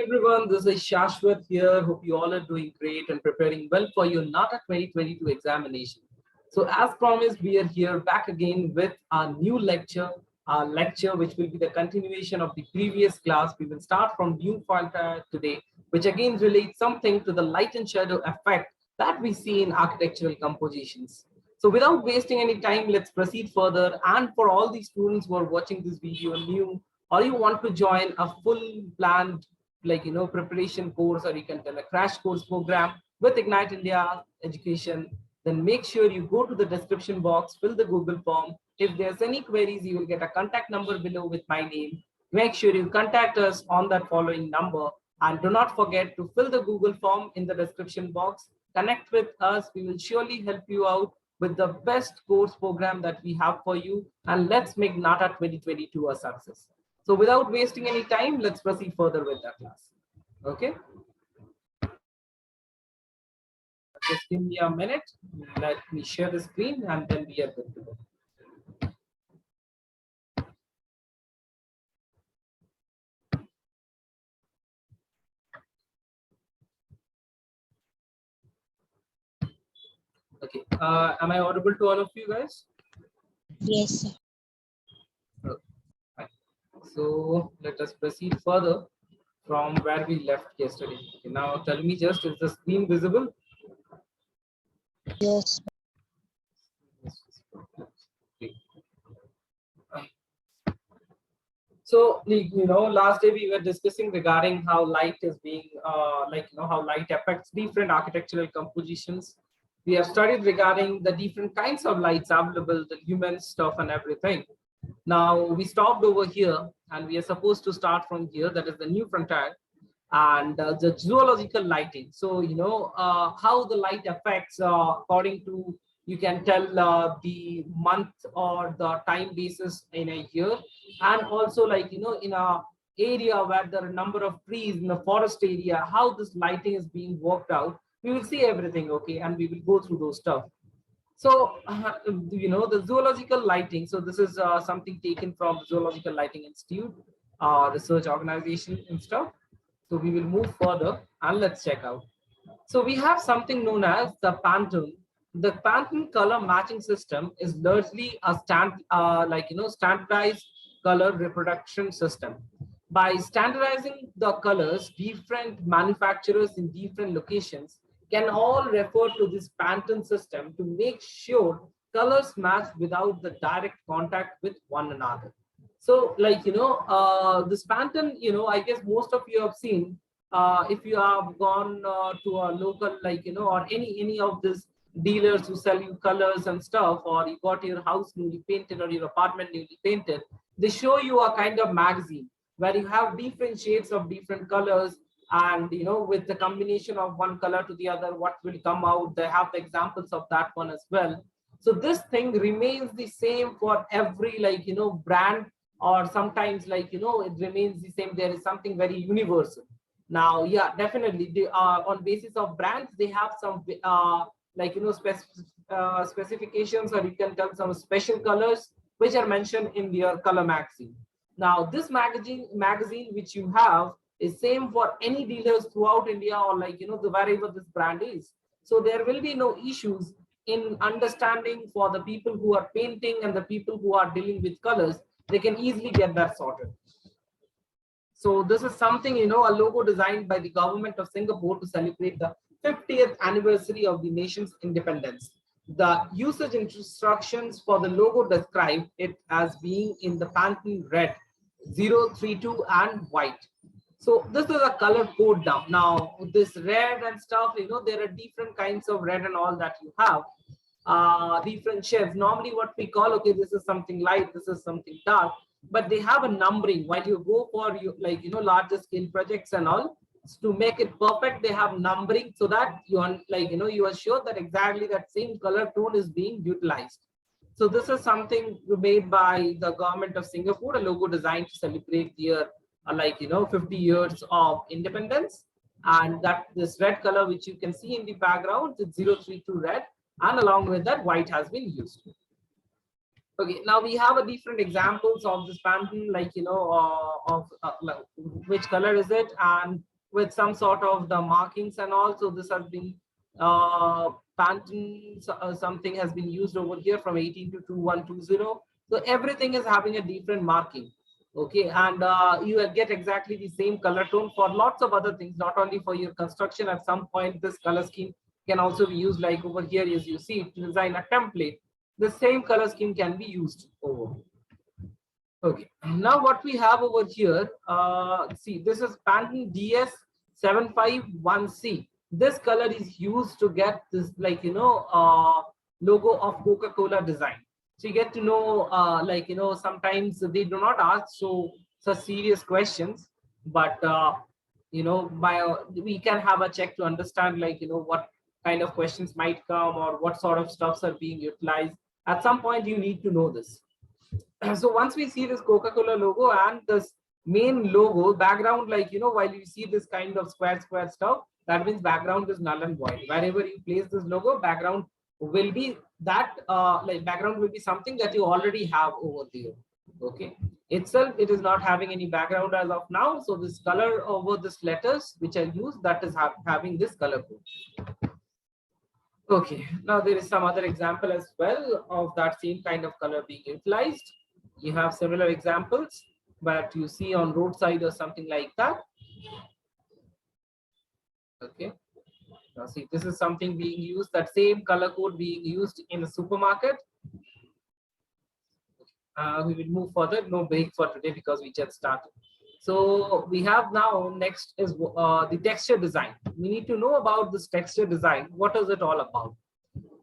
Everyone, this is Shashwat here. Hope you all are doing great and preparing well for your Nata 2022 examination. So as promised, we are here back again with our new lecture which will be the continuation of the previous class. We will start from new file today, which again relates something to the light and shadow effect that we see in architectural compositions. So without wasting any time, let's proceed further. And for all the students who are watching this video new, or you want to join a full planned preparation course, or you can tell a crash course program with Ignite India Education, then make sure you go to the description box, fill the Google form. If there's any queries, you will get a contact number below with my name. Make sure you contact us on that following number, and do not forget to fill the Google form in the description box. Connect with us. We will surely help you out with the best course program that we have for you, and let's make Nata 2022 a success. So without wasting any time, let's proceed further with the class. Okay. Just give me a minute. Let me share the screen and then we are good to go. Okay. Am I audible to all of you guys? Yes, sir. Okay. So let us proceed further from where we left yesterday. Okay, now tell me just, is the screen visible? Yes. So, last day we were discussing regarding how light is being, how light affects different architectural compositions. We have studied regarding the different kinds of lights available, the lumen stuff and everything. Now we stopped over here and we are supposed to start from here. That is the new frontier and the zoological lighting. So, how the light affects according to, you can tell the month or the time basis in a year, and also in a area where there are a number of trees in the forest area, how this lighting is being worked out. We will see everything, okay, and we will go through those stuff. So, the zoological lighting. So this is something taken from Zoological Lighting Institute, research organization and stuff. So we will move further and let's check out. So we have something known as the Pantone. The Pantone color matching system is largely a standardized color reproduction system. By standardizing the colors, different manufacturers in different locations can all refer to this Pantone system to make sure colors match without the direct contact with one another. So this Pantone, I guess most of you have seen, if you have gone to a local, or any of these dealers who sell you colors and stuff, or you got your house newly painted or your apartment newly painted, they show you a kind of magazine where you have different shades of different colors, and with the combination of one color to the other, what will come out. They have the examples of that one as well. So this thing remains the same for every brand, or sometimes it remains the same. There is something very universal. Now, yeah, definitely they are on basis of brands, they have some specifications, or you can tell some special colors which are mentioned in their color magazine. Now this magazine which you have is same for any dealers throughout India, or the wherever this brand is. So there will be no issues in understanding for the people who are painting and the people who are dealing with colors. They can easily get that sorted. So this is something, a logo designed by the government of Singapore to celebrate the 50th anniversary of the nation's independence. The usage instructions for the logo describe it as being in the Pantone red, 032 and white. So this is a color code now. Now this red and stuff, there are different kinds of red and all that you have. Different shades. Normally what we call, okay, this is something light, this is something dark, but they have a numbering. While you go for larger scale projects and all, to make it perfect, they have numbering, so that you are you are sure that exactly that same color tone is being utilized. So this is something made by the government of Singapore, a logo designed to celebrate their 50 years of independence. And that this red color which you can see in the background, it's 032 red, and along with that white has been used. Okay, now we have a different examples of this Pantone, which color is it, and with some sort of the markings, and also this has been Pantone, something has been used over here from 18 to 2120. So everything is having a different marking. Okay, and you will get exactly the same color tone for lots of other things, not only for your construction. At some point, this color scheme can also be used, like over here, as you see, to design a template. The same color scheme can be used over. Okay, now what we have over here, see, this is Pantone DS751C. This color is used to get this, like, logo of Coca-Cola design. So you get to know, like, sometimes they do not ask such serious questions, but, we can have a check to understand, like, what kind of questions might come or what sort of stuffs are being utilized. At some point, you need to know this. So once we see this Coca-Cola logo and this main logo background, like, while you see this kind of square stuff, that means background is null and void. Wherever you place this logo, background will be that, background will be something that you already have over there. Okay, itself, it is not having any background as of now. So this color over this letters which I use, that is having this color code. Okay, now there is some other example as well of that same kind of color being utilized. You have similar examples, but you see on roadside or something like that. Okay, now see, this is something being used, that same color code being used in a supermarket. We will move further, no break for today because we just started. So we have now, next is the texture design. We need to know about this texture design. What is it all about?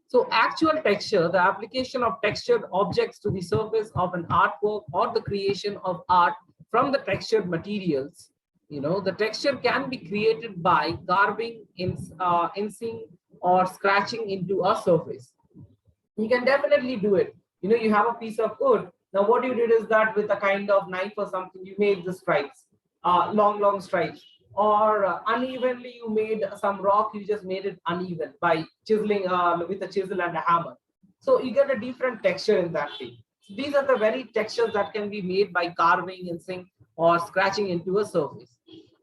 So actual texture, the application of textured objects to the surface of an artwork or the creation of art from the textured materials. The texture can be created by carving, inking, or scratching into a surface. You can definitely do it. You have a piece of wood. Now what you did is that with a kind of knife or something, you made the stripes, long stripes. Or unevenly you made some rock, you just made it uneven by chiseling with a chisel and a hammer. So you get a different texture in that way. So these are the very textures that can be made by carving, inking, or scratching into a surface.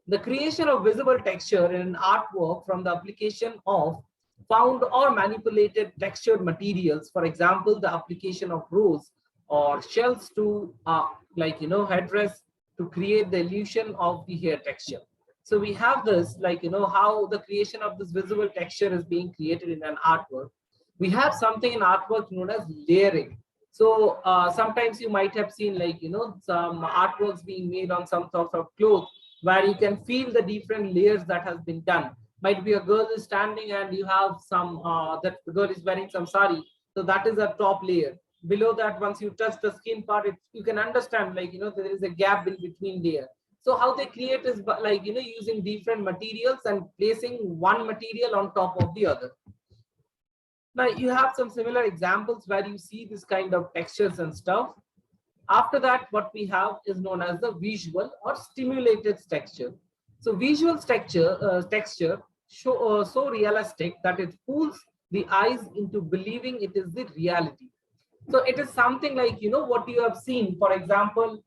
The creation of visible texture in an artwork from the application of found or manipulated textured materials, for example, the application of rose or shells to headdress to create the illusion of the hair texture. So we have this, how the creation of this visible texture is being created in an artwork. We have something in artwork known as layering. So sometimes you might have seen, some artworks being made on some sort of cloth where you can feel the different layers that has been done. Might be a girl is standing and you have some, that the girl is wearing some sari. So that is a top layer. Below that, once you touch the skin part, you can understand, there is a gap in between layer. So how they create is using different materials and placing one material on top of the other. Now you have some similar examples where you see this kind of textures and stuff. After that, what we have is known as the visual or stimulated texture. So visual texture so realistic that it fools the eyes into believing it is the reality. So it is something like, what you have seen. For example,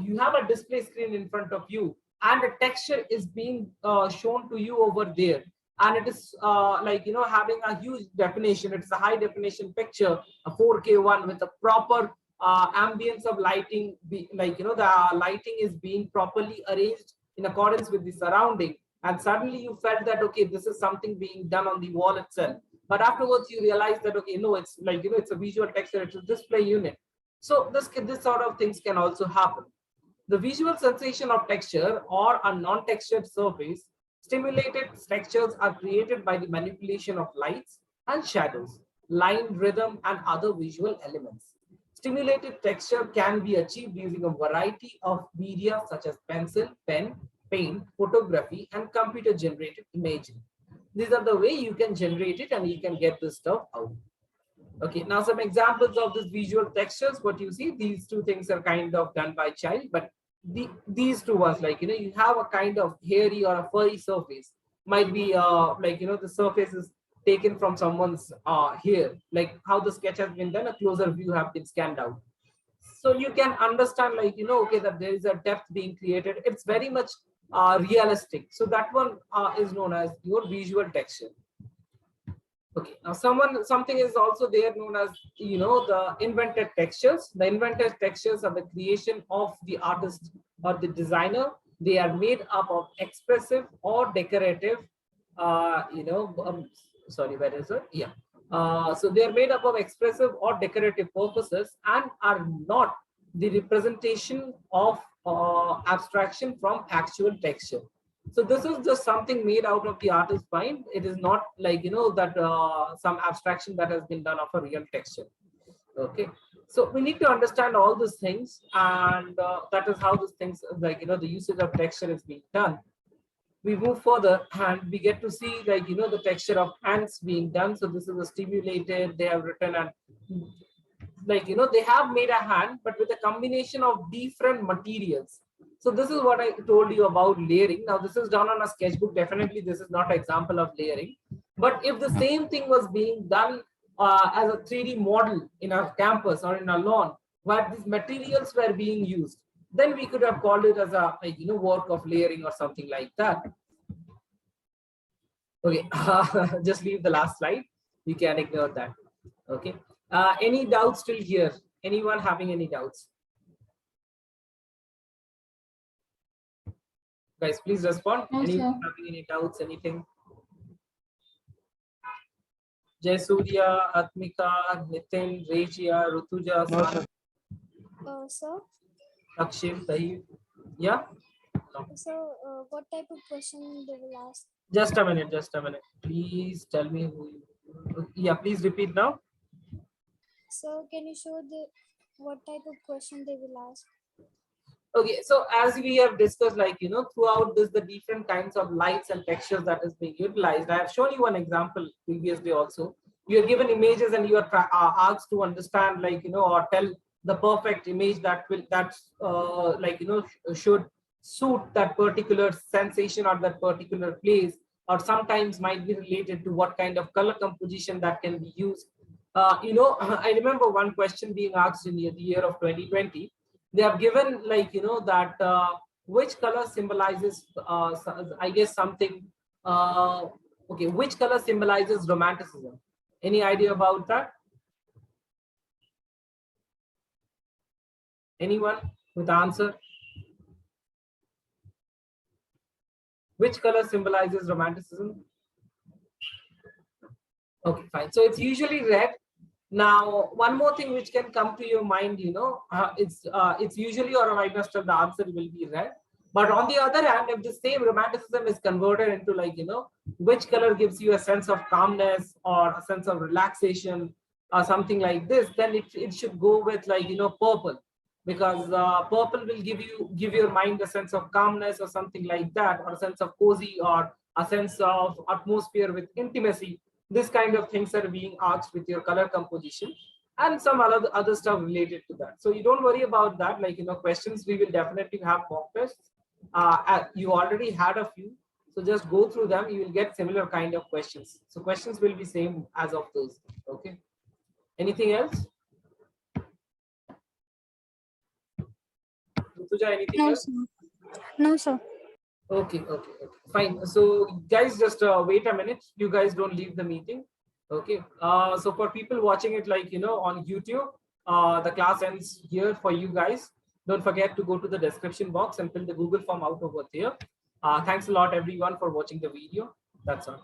you have a display screen in front of you and a texture is being shown to you over there. And it is having a huge definition. It's a high definition picture, a 4K one with a proper ambience of lighting. The lighting is being properly arranged in accordance with the surrounding. And suddenly you felt that, okay, this is something being done on the wall itself. But afterwards you realize that, okay, no, it's it's a visual texture, it's a display unit. So this sort of things can also happen. The visual sensation of texture or a non-textured surface, stimulated textures are created by the manipulation of lights and shadows, line, rhythm, and other visual elements. Stimulated texture can be achieved using a variety of media such as pencil, pen, paint, photography, and computer-generated imaging. These are the way you can generate it and you can get this stuff out. Okay, now some examples of this visual textures. What you see, these two things are kind of done by child, but these two ones, you have a kind of hairy or a furry surface. Might be the surface is taken from someone's hair, like how the sketch has been done, a closer view have been scanned out. So you can understand, okay, that there is a depth being created. It's very much realistic. So that one is known as your visual texture. Okay, now something is also there known as, the invented textures. The invented textures are the creation of the artist or the designer. They are made up of expressive or decorative, sorry, where is it? Yeah. So they are made up of expressive or decorative purposes and are not the representation of abstraction from actual texture. So this is just something made out of the artist's mind. It is not like, that some abstraction that has been done of a real texture. Okay. So we need to understand all these things, and that is how these things, like, the usage of texture is being done. We move further and we get to see, like, the texture of ants being done. So this is a stimulated, they have written, and like, they have made a hand, but with a combination of different materials. So this is what I told you about layering. Now this is done on a sketchbook. Definitely this is not an example of layering, but if the same thing was being done as a 3D model in our campus or in a lawn where these materials were being used, then we could have called it as a, like, work of layering or something like that. Okay. Just leave the last slide, you can ignore that. Okay. Any doubts till here? Anyone having any doubts? Guys, please respond. No, Anyone sir. having any doubts, anything? Jay Surya, Atmika, Nitin, Rejia, Rutuja, Sana, Sir, Akshim, Tahir. Yeah? so what type of question they will ask? Just a minute, just a minute. Please tell me who you... Yeah, please repeat now. So can you show the what type of question they will ask? Okay, so as we have discussed, like, throughout this, the different kinds of lights and textures that is being utilized. I have shown you one example previously also. You are given images and you are asked to understand, like, or tell the perfect image that will, like, should suit that particular sensation or that particular place, or sometimes might be related to what kind of color composition that can be used. I remember one question being asked in the year of 2020. They have given, like, that which color symbolizes I guess something, okay, which color symbolizes romanticism? Any idea about that? Anyone with the answer? Which color symbolizes romanticism? Okay, fine. So it's usually red. Now, one more thing which can come to your mind, it's usually, or I must have, the answer will be red. But on the other hand, if the same romanticism is converted into, like, which color gives you a sense of calmness or a sense of relaxation or something like this, then it should go with, like, purple, because purple will give your mind a sense of calmness or something like that, or a sense of cozy, or a sense of atmosphere with intimacy. This kind of things are being asked with your color composition and some other stuff related to that. So you don't worry about that. Like, questions, we will definitely have mock tests. You already had a few, so just go through them. You will get similar kind of questions. So questions will be same as of those. Okay. Anything else? Rutuja, anything No, else? sir. No, sir. Okay, fine. So guys, just wait a minute. You guys don't leave the meeting. Okay. So for people watching it, like, on YouTube, the class ends here for you guys. Don't forget to go to the description box and fill the Google form out over there. Thanks a lot, everyone, for watching the video. That's all.